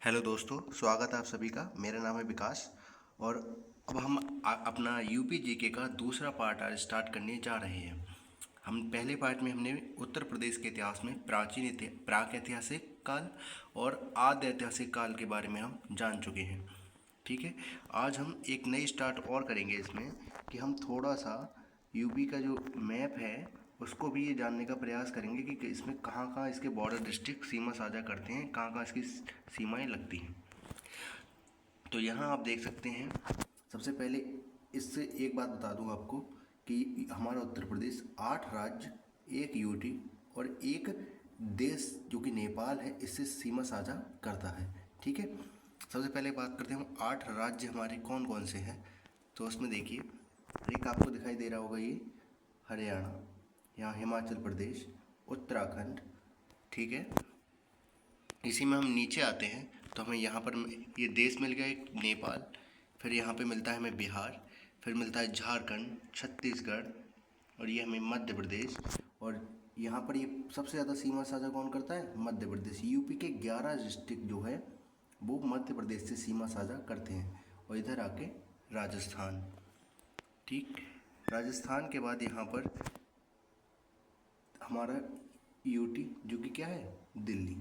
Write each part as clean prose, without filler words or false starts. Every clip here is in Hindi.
हेलो दोस्तों, स्वागत है आप सभी का। मेरा नाम है विकास और अब हम अपना यूपी जीके का दूसरा पार्ट आज स्टार्ट करने जा रहे हैं। हम पहले पार्ट में हमने उत्तर प्रदेश के इतिहास में प्राक ऐतिहासिक काल और आद्य ऐतिहासिक काल के बारे में हम जान चुके हैं। ठीक है, आज हम एक नई स्टार्ट और करेंगे इसमें कि हम थोड़ा सा यूपी का जो मैप है उसको भी ये जानने का प्रयास करेंगे कि इसमें कहाँ कहाँ इसके बॉर्डर डिस्ट्रिक्ट सीमा साझा करते हैं, कहाँ कहाँ इसकी सीमाएं लगती हैं। तो यहाँ आप देख सकते हैं, सबसे पहले इससे एक बात बता दूँ आपको कि हमारा उत्तर प्रदेश 8 राज्य, एक यूटी और एक देश जो कि नेपाल है इससे सीमा साझा करता है। ठीक है, सबसे पहले बात करते हैं हम 8 राज्य हमारे कौन कौन से हैं। तो उसमें देखिए, एक आपको दिखाई दे रहा होगा ये हरियाणा, यहाँ हिमाचल प्रदेश, उत्तराखंड। ठीक है, इसी में हम नीचे आते हैं तो हमें यहाँ पर ये देश मिल गया एक नेपाल, फिर यहाँ पे मिलता है हमें बिहार, फिर मिलता है झारखंड, छत्तीसगढ़ और ये हमें मध्य प्रदेश। और यहाँ पर ये सबसे ज़्यादा सीमा साझा कौन करता है? मध्य प्रदेश। यूपी के 11 डिस्ट्रिक्ट जो है वो मध्य प्रदेश से सीमा साझा करते हैं। और इधर आके राजस्थान। ठीक, राजस्थान के बाद यहाँ पर हमारा यूटी जो कि क्या है? दिल्ली।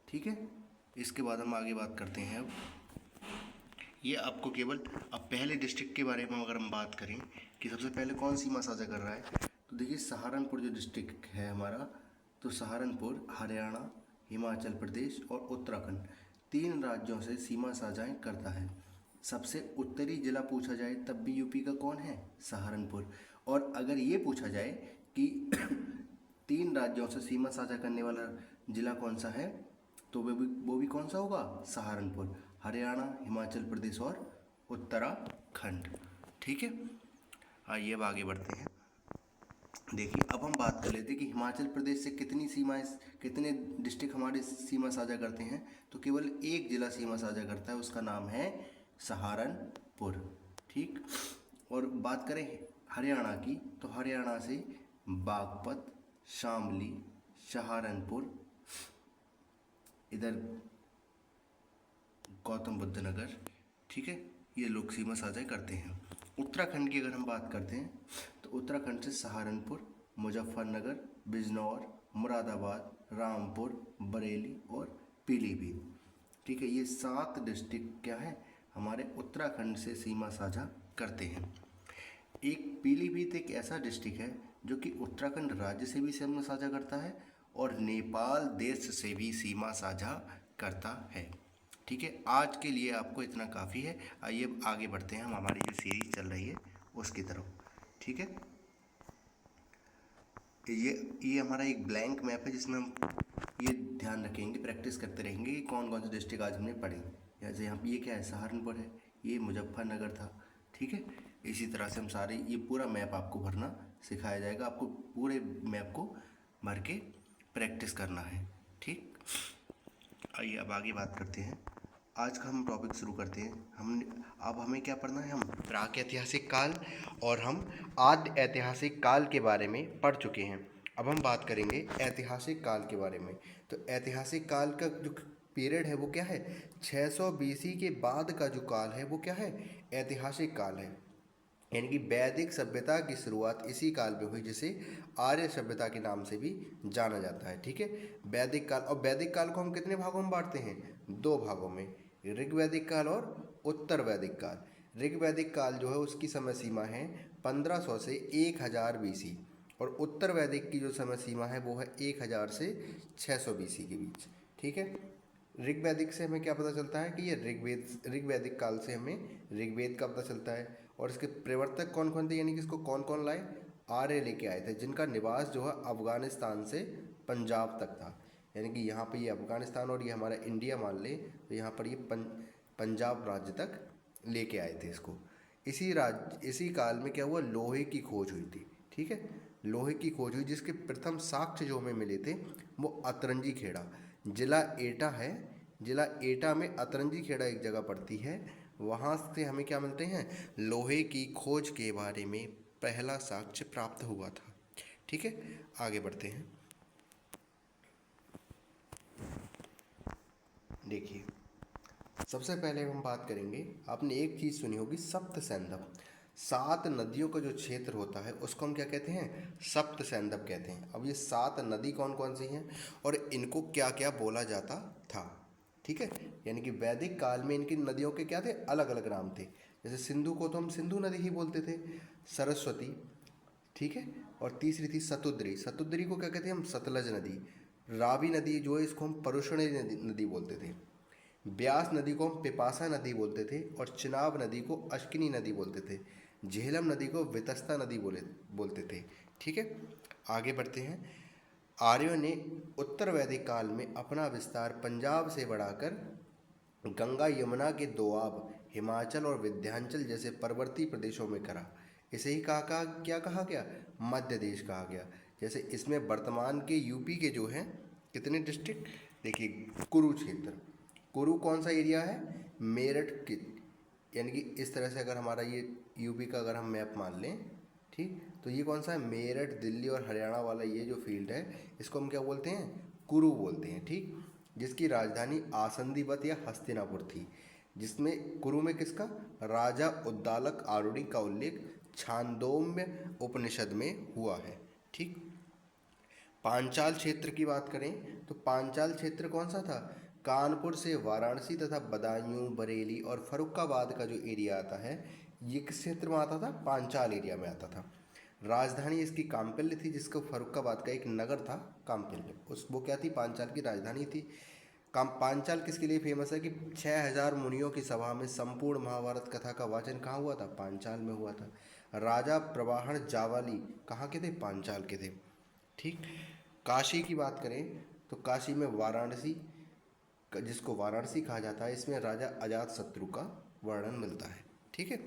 ठीक है, इसके बाद हम आगे बात करते हैं। अब ये आपको केवल अब पहले डिस्ट्रिक्ट के बारे में अगर हम बात करें कि सबसे पहले कौन सीमा साझा कर रहा है, तो देखिए सहारनपुर जो डिस्ट्रिक्ट है हमारा, तो सहारनपुर हरियाणा, हिमाचल प्रदेश और उत्तराखंड 3 राज्यों से सीमा साझाएं करता है। सबसे उत्तरी जिला पूछा जाए तब भी यूपी का कौन है? सहारनपुर। और अगर ये पूछा जाए कि 3 राज्यों से सीमा साझा करने वाला जिला कौन सा है, तो वो भी कौन सा होगा? सहारनपुर। हरियाणा, हिमाचल प्रदेश और उत्तराखंड। ठीक है, आइए अब आगे बढ़ते हैं। देखिए, अब हम बात कर लेते हैं कि हिमाचल प्रदेश से कितने डिस्ट्रिक्ट हमारे सीमा साझा करते हैं। तो केवल एक जिला सीमा साझा करता है, उसका नाम है सहारनपुर। ठीक, और बात करें हरियाणा की, तो हरियाणा से बागपत, शामली, सहारनपुर, इधर गौतम बुद्ध नगर। ठीक है, ये लोग सीमा साझा करते हैं। उत्तराखंड की अगर हम बात करते हैं तो उत्तराखंड से सहारनपुर, मुजफ्फरनगर, बिजनौर, मुरादाबाद, रामपुर, बरेली और पीलीभीत। ठीक है, ये 7 डिस्ट्रिक्ट क्या है? हमारे उत्तराखंड से सीमा साझा करते हैं। एक पीलीभीत एक ऐसा डिस्ट्रिक्ट है जो कि उत्तराखंड राज्य से भी सीमा साझा करता है और नेपाल देश से भी सीमा साझा करता है। ठीक है, आज के लिए आपको इतना काफ़ी है। आइए अब आगे बढ़ते हैं, हम हमारी जो सीरीज चल रही है उसकी तरफ। ठीक है, ये हमारा एक ब्लैंक मैप है जिसमें हम ये ध्यान रखेंगे, प्रैक्टिस करते रहेंगे कि कौन कौन से डिस्ट्रिक्ट आज हमने पढ़े। जैसे यहाँ पे ये क्या है? सहारनपुर है, ये मुजफ्फरनगर था। ठीक है, इसी तरह से हम सारे ये पूरा मैप आपको भरना सिखाया जाएगा। आपको पूरे मैप को भर के प्रैक्टिस करना है। ठीक, आइए अब आगे बात करते हैं। आज का हम टॉपिक शुरू करते हैं। अब हमें क्या पढ़ना है? हम प्राक ऐतिहासिक काल और हम आद्य ऐतिहासिक काल के बारे में पढ़ चुके हैं। अब हम बात करेंगे ऐतिहासिक काल के बारे में। तो ऐतिहासिक काल का जो पीरियड है वो क्या है? 600 बीसी के बाद का जो काल है वो क्या है? ऐतिहासिक काल है। यानी कि वैदिक सभ्यता की शुरुआत इसी काल में हुई, जिसे आर्य सभ्यता के नाम से भी जाना जाता है। ठीक है, वैदिक काल। और वैदिक काल को हम कितने भागों में बांटते हैं? 2 भागों में, ऋग वैदिक काल और उत्तर वैदिक काल। ऋग वैदिक काल जो है उसकी समय सीमा है 1500 से 1000 बीसी और उत्तर वैदिक की जो समय सीमा है वो है 1000 से 600 बीसी के बीच। ठीक है, ऋग वैदिक से हमें क्या पता चलता है कि ये ऋग वैदिक काल से हमें ऋग्वेद का पता चलता है। और इसके प्रवर्तक कौन कौन थे, यानी कि इसको कौन कौन लाए? आर्य लेके आए थे, जिनका निवास जो है अफगानिस्तान से पंजाब तक था। यानी कि यहाँ पे ये अफगानिस्तान और ये हमारा इंडिया मान ले, तो यहाँ पर ये पंजाब राज्य तक लेके आए थे इसको। इसी काल में क्या हुआ? लोहे की खोज हुई थी। ठीक है, लोहे की खोज हुई, जिसके प्रथम साक्ष्य जो हमें मिले थे वो अतरंजी खेड़ा, जिला एटा है। जिला एटा में अतरंजी खेड़ा एक जगह पड़ती है, वहाँ से हमें क्या मिलते हैं? लोहे की खोज के बारे में पहला साक्ष्य प्राप्त हुआ था। ठीक है, आगे बढ़ते हैं। देखिए, सबसे पहले हम बात करेंगे, आपने एक चीज़ सुनी होगी, सप्त सैंधव। 7 नदियों का जो क्षेत्र होता है उसको हम क्या कहते हैं? सप्त सैंधव कहते हैं। अब ये 7 नदी कौन कौन सी हैं और इनको क्या क्या बोला जाता था, ठीक है? यानी कि वैदिक काल में इनकी नदियों के क्या थे? अलग अलग नाम थे। जैसे सिंधु को तो हम सिंधु नदी ही बोलते थे, सरस्वती, ठीक है, और तीसरी थी सतुद्री। सतुद्री को क्या कहते हैं हम? सतलज नदी। रावी नदी जो है इसको हम परुषणी नदी बोलते थे। ब्यास नदी को हम पिपासा नदी बोलते थे और चिनाब नदी को अश्किनी नदी बोलते थे। झेलम नदी को वितस्ता नदी बोलते थे, ठीक है। आगे बढ़ते हैं। आर्यों ने उत्तर वैदिक काल में अपना विस्तार पंजाब से बढ़ाकर गंगा यमुना के दोआब, हिमाचल और विंध्याचल जैसे पर्वतीय प्रदेशों में करा। इसे ही क्या कहा गया? मध्य देश कहा गया। जैसे इसमें वर्तमान के यूपी के जो हैं कितने डिस्ट्रिक्ट, देखिए, कुरुक्षेत्र। कुरु कौन सा एरिया है? मेरठ के, यानी कि इस तरह से अगर हमारा ये यूपी का अगर हम मैप मान लें, ठीक, तो ये कौन सा है? मेरठ, दिल्ली और हरियाणा वाला ये जो फील्ड है इसको हम क्या बोलते हैं? कुरु बोलते हैं, ठीक। जिसकी राजधानी आसंदीवत या हस्तिनापुर थी। जिसमें कुरु में किसका? राजा उद्दालक आरूढ़ी का उल्लेख छांदोग्य उपनिषद में हुआ है, ठीक। पांचाल क्षेत्र की बात करें तो पांचाल क्षेत्र कौन सा था? कानपुर से वाराणसी तथा बदायूं, बरेली और फरुखाबाद का जो एरिया आता है, ये किस क्षेत्र में आता था? पांचाल एरिया में आता था। राजधानी इसकी काम्पिल्य थी, जिसको फरुखाबाद का एक नगर था काम्पिल्य, वो क्या थी? पांचाल की राजधानी थी। पांचाल किसके लिए फेमस है? कि 6000 मुनियों की सभा में संपूर्ण महाभारत कथा का वाचन कहाँ हुआ था? पांचाल में हुआ था। राजा प्रवाहन जावाली कहाँ के थे? पांचाल के थे, ठीक। काशी की बात करें तो काशी में वाराणसी, जिसको वाराणसी कहा जाता है, इसमें राजा अजात शत्रु का वर्णन मिलता है, ठीक है।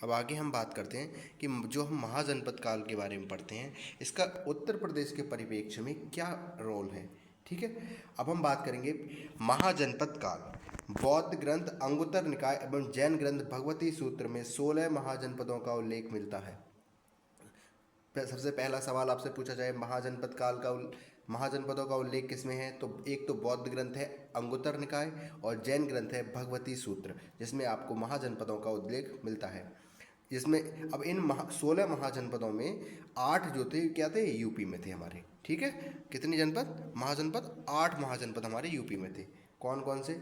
अब आगे हम बात करते हैं कि जो हम महाजनपद काल के बारे में पढ़ते हैं, इसका उत्तर प्रदेश के परिप्रेक्ष्य में क्या रोल है, ठीक है। अब हम बात करेंगे महाजनपद काल। बौद्ध ग्रंथ अंगुत्तर निकाय एवं जैन ग्रंथ भगवती सूत्र में 16 महाजनपदों का उल्लेख मिलता है। सबसे पहला सवाल आपसे पूछा जाए, महाजनपद काल का महाजनपदों का उल्लेख किसमें है? तो एक तो बौद्ध ग्रंथ है अंगुत्तर निकाय और जैन ग्रंथ है भगवती सूत्र, जिसमें आपको महाजनपदों का उल्लेख मिलता है। जिसमें अब इन 16 महाजनपदों में 8 जो थे क्या थे? यूपी में थे हमारे, ठीक है। कितनी जनपद? महाजनपद 8 महाजनपद हमारे यूपी में थे। कौन कौन से?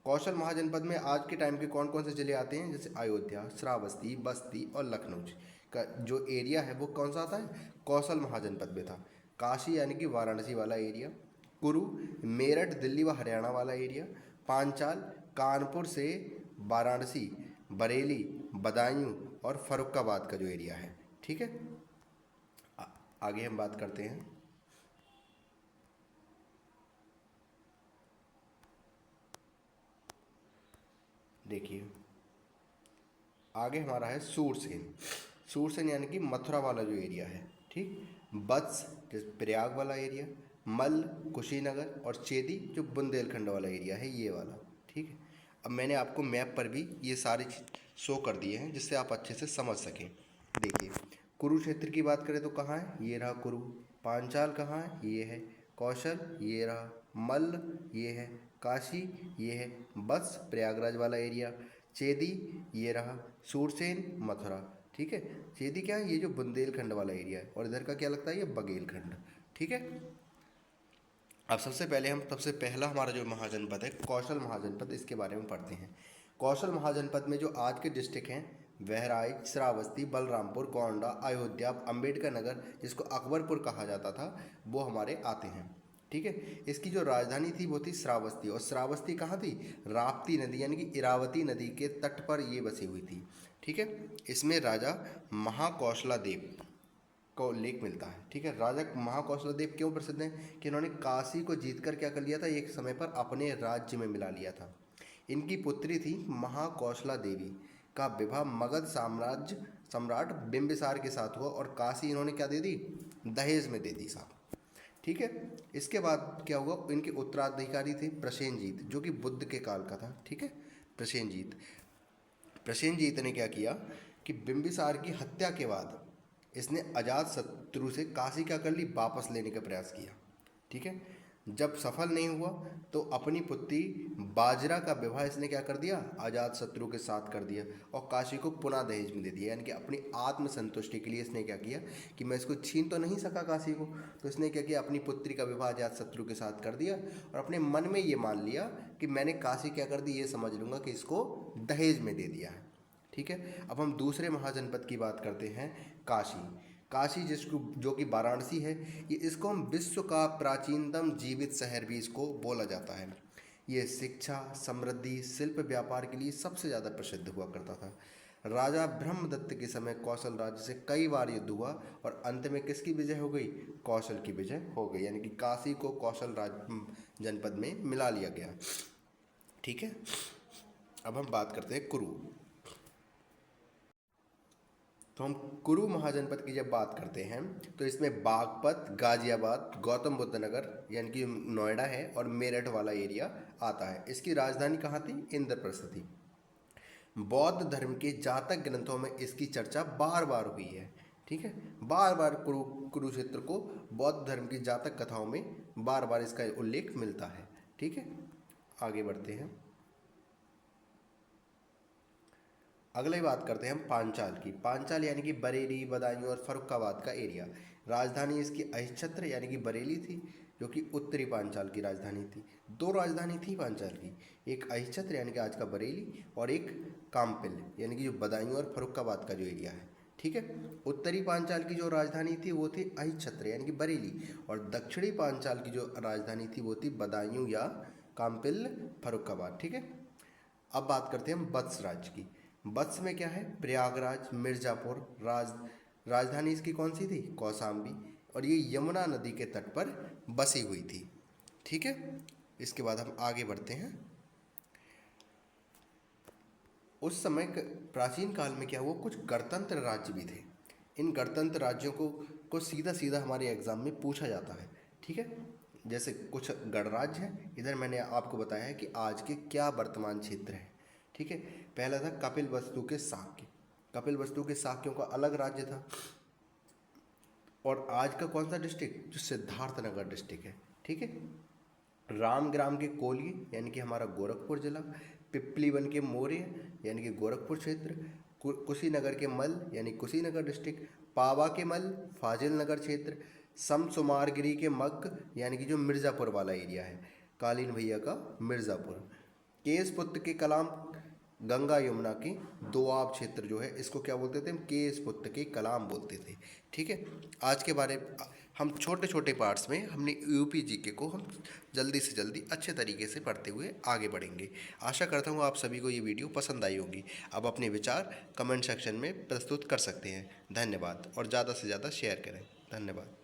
कौशल महाजनपद में आज के टाइम के कौन कौन से जिले आते हैं? जैसे अयोध्या, श्रावस्ती, बस्ती और लखनऊ का जो एरिया है वो कौन सा आता है? कौशल महाजनपद में था। काशी यानी कि वाराणसी वाला एरिया, कुरु मेरठ दिल्ली व हरियाणा वाला एरिया, पांचाल कानपुर से वाराणसी, बरेली, बदायूं और फरुखाबाद का जो एरिया है, ठीक है। आगे हम बात करते हैं। देखिए आगे हमारा है सूरसेन। सूरसेन यानी कि मथुरा वाला जो एरिया है, ठीक। वत्स प्रयाग वाला एरिया, मल्ल कुशीनगर और चेदी जो बुंदेलखंड वाला एरिया है, ये वाला, ठीक है। अब मैंने आपको मैप पर भी ये सारे शो कर दिए हैं जिससे आप अच्छे से समझ सकें। देखिए कुरुक्षेत्र की बात करें तो कहाँ है? ये रहा कुरु। पांचाल कहाँ है? ये है। कौशल ये रहा। मल्ल ये है। काशी ये है। बस प्रयागराज वाला एरिया। चेदी ये रहा। सूरसेन मथुरा, ठीक है। चेदी क्या है? ये जो बुंदेलखंड वाला एरिया है, और इधर का क्या लगता है? ये बघेलखंड, ठीक है। अब सबसे पहला हमारा जो महाजनपद है कौशल महाजनपद, इसके बारे में पढ़ते हैं। कौशल महाजनपद में जो आज के डिस्ट्रिक्ट हैं बहराइच, श्रावस्ती, बलरामपुर, गोंडा, अयोध्या, अंबेडकर नगर, जिसको अकबरपुर कहा जाता था, वो हमारे आते हैं, ठीक है। इसकी जो राजधानी थी वो थी श्रावस्ती, और श्रावस्ती कहाँ थी? राप्ती नदी यानी कि इरावती नदी के तट पर ये बसी हुई थी, ठीक है। इसमें राजा महाकौशला देव का उल्लेख मिलता है, ठीक है। राजा महाकौशला देव क्यों प्रसिद्ध हैं? कि इन्होंने काशी को जीतकर क्या कर लिया था? एक समय पर अपने राज्य में मिला लिया था। इनकी पुत्री थी महाकौशला देवी का विवाह मगध सम्राट बिंबिसार के साथ हुआ, और काशी इन्होंने क्या दे दी? दहेज में दे दी साहब, ठीक है। इसके बाद क्या हुआ? इनके उत्तराधिकारी थे प्रसेनजीत, जो कि बुद्ध के काल का था, ठीक है। प्रसेनजीत ने क्या किया कि बिंबिसार की हत्या के बाद इसने अजात शत्रु से काशी क्या कर ली? वापस लेने का प्रयास किया, ठीक है। जब सफल नहीं हुआ तो अपनी पुत्री बाजरा का विवाह इसने क्या कर दिया, अजात शत्रु के साथ कर दिया और काशी को पुनः दहेज में दे दिया। यानी कि अपनी आत्मसंतुष्टि के लिए इसने क्या किया कि मैं इसको छीन तो नहीं सका काशी को, तो इसने क्या किया, अपनी पुत्री का विवाह अजात शत्रु के साथ कर दिया और अपने मन में ये मान लिया कि मैंने काशी क्या कर दी, ये समझ लूँगा कि इसको दहेज में दे दिया है। ठीक है, अब हम दूसरे महाजनपद की बात करते हैं, काशी। काशी जिसको जो कि वाराणसी है, ये इसको हम विश्व का प्राचीनतम जीवित शहर भी इसको बोला जाता है। ये शिक्षा, समृद्धि, शिल्प, व्यापार के लिए सबसे ज़्यादा प्रसिद्ध हुआ करता था। राजा ब्रह्मदत्त के समय कौशल राज्य से कई बार युद्ध हुआ और अंत में किसकी विजय हो गई, कौशल की विजय हो गई। यानी कि काशी को कौशल जनपद में मिला लिया गया। ठीक है, अब हम बात करते हैं कुरु। तो हम कुरु महाजनपद की जब बात करते हैं तो इसमें बागपत, गाजियाबाद, गौतम बुद्ध नगर यानी कि नोएडा है और मेरठ वाला एरिया आता है। इसकी राजधानी कहाँ थी, इंद्रप्रस्थ थी। बौद्ध धर्म के जातक ग्रंथों में इसकी चर्चा बार बार हुई है। ठीक है, बार बार कुरुक्षेत्र को बौद्ध धर्म की जातक कथाओं में बार बार इसका उल्लेख मिलता है। ठीक है, आगे बढ़ते हैं। अगले बात करते हैं हम पांचाल की। पांचाल यानी कि बरेली, बदायूं और फर्रुखाबाद का एरिया। राजधानी इसकी अहिच्छत्र यानी कि बरेली थी, जो कि उत्तरी पांचाल की राजधानी थी। दो राजधानी थी पांचाल की, एक अहिच्छत्र यानी कि आज का बरेली और एक कामपिल यानी कि जो बदायूं और फर्रुखाबाद का जो एरिया है। ठीक है, उत्तरी पांचाल की जो राजधानी थी वो थी अहिच्छत्र यानी कि बरेली और दक्षिणी पांचाल की जो राजधानी थी वो थी बदायूं या कामपिल, फर्रुखाबाद। ठीक है, अब बात करते हैं हम वत्स राज्य की। वत्स में क्या है, प्रयागराज, मिर्ज़ापुर, राजधानी इसकी कौन सी थी, कौशाम्बी, और ये यमुना नदी के तट पर बसी हुई थी। ठीक है, इसके बाद हम आगे बढ़ते हैं। उस समय प्राचीन काल में क्या हुआ, कुछ गणतंत्र राज्य भी थे। इन गणतंत्र राज्यों को सीधा सीधा हमारे एग्जाम में पूछा जाता है। ठीक है, जैसे कुछ गणराज्य हैं, इधर मैंने आपको बताया है कि आज के क्या वर्तमान क्षेत्र हैं। ठीक है, पहला था कपिलवस्तु के शाक्य। कपिलवस्तु के शाक्यों का अलग राज्य था। और आज का कौन सा डिस्ट्रिक्ट, जो सिद्धार्थनगर डिस्ट्रिक्ट है। ठीक है, रामग्राम के कोलिय यानी कि हमारा गोरखपुर जिला, पिपलीवन के मौर्य यानी कि गोरखपुर क्षेत्र, कुशीनगर के मल यानी कुशीनगर डिस्ट्रिक्ट, पावा के मल फाजिल नगर क्षेत्र, समसुमारगिरी के मक्क यानी कि जो मिर्ज़ापुर वाला एरिया है, कालीन भैया का मिर्ज़ापुर, केसपुत्र के कलाम, गंगा यमुना के दोआब क्षेत्र जो है इसको क्या बोलते थे, हम केसपुत्र के कलाम बोलते थे। ठीक है, आज के बारे हम छोटे छोटे पार्ट्स में हमने यूपी जीके को हम जल्दी से जल्दी अच्छे तरीके से पढ़ते हुए आगे बढ़ेंगे। आशा करता हूँ आप सभी को ये वीडियो पसंद आई होगी। अब अपने विचार कमेंट सेक्शन में प्रस्तुत कर सकते हैं। धन्यवाद, और ज़्यादा से ज़्यादा शेयर करें। धन्यवाद।